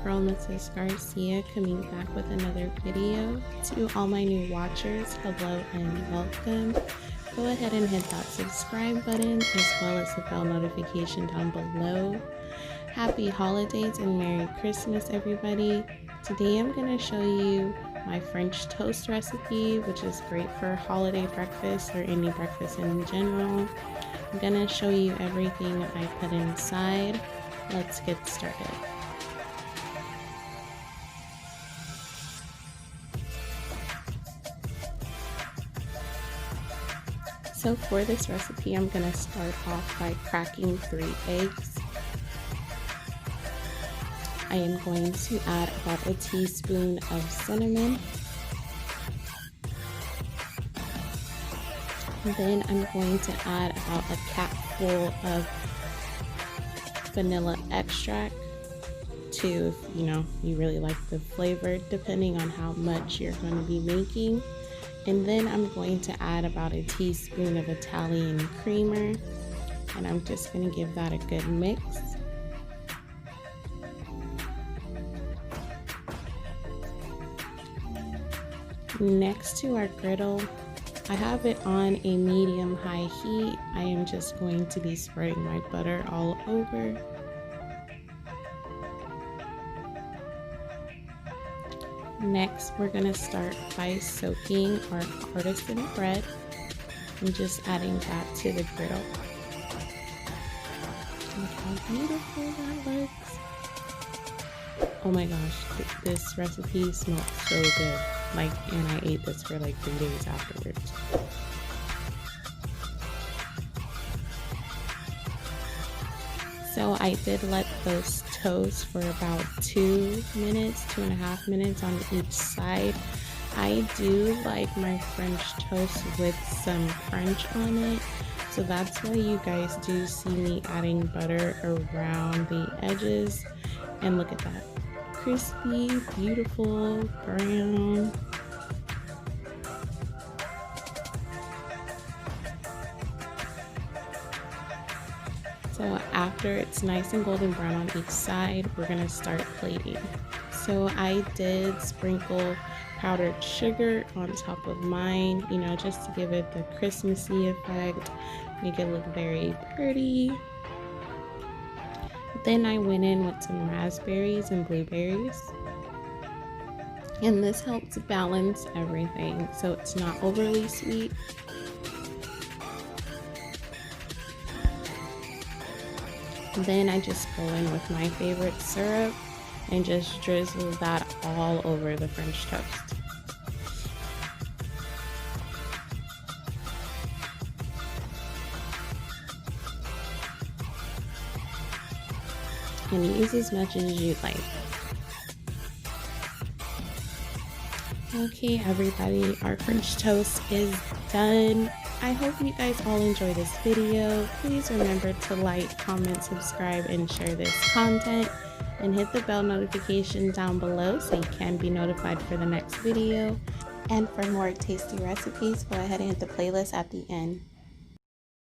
girl, Mrs. Garcia, coming back with another video. To all my new watchers, hello and welcome. Go ahead and hit that subscribe button as well as the bell notification down below. Happy holidays and Merry Christmas, everybody. Today I'm going to show you my French toast recipe, which is great for holiday breakfast or any breakfast in general. I'm going to show you everything I put inside. Let's get started. So for this recipe, I'm going to start off by cracking 3 eggs. I am going to add about a teaspoon of cinnamon. And then I'm going to add about a capful of vanilla extract to, if you really like the flavor, depending on how much you're going to be making. And then I'm going to add about a teaspoon of Italian creamer, and I'm just going to give that a good mix. Next to our griddle, I have it on a medium-high heat. I am just going to be spreading my butter all over. Next, we're going to start by soaking our artisan bread and just adding that to the griddle. Look how beautiful that looks. Oh my gosh, this recipe smells so good. And I ate this for like 3 days afterwards. So I did let those toast for about 2 minutes, 2.5 minutes on each side. I do like my French toast with some crunch on it. So that's why you guys do see me adding butter around the edges. And look at that. Crispy, beautiful, brown. So after it's nice and golden brown on each side, we're gonna start plating. So I did sprinkle powdered sugar on top of mine, just to give it the Christmassy effect, make it look very pretty. Then I went in with some raspberries and blueberries. And this helps balance everything so it's not overly sweet. Then I just go in with my favorite syrup and just drizzle that all over the French toast. And use as much as you like. Okay, everybody, our French toast is done. I hope you guys all enjoy this video. Please remember to like, comment, subscribe, and share this content. And hit the bell notification down below so you can be notified for the next video. And for more tasty recipes, go ahead and hit the playlist at the end.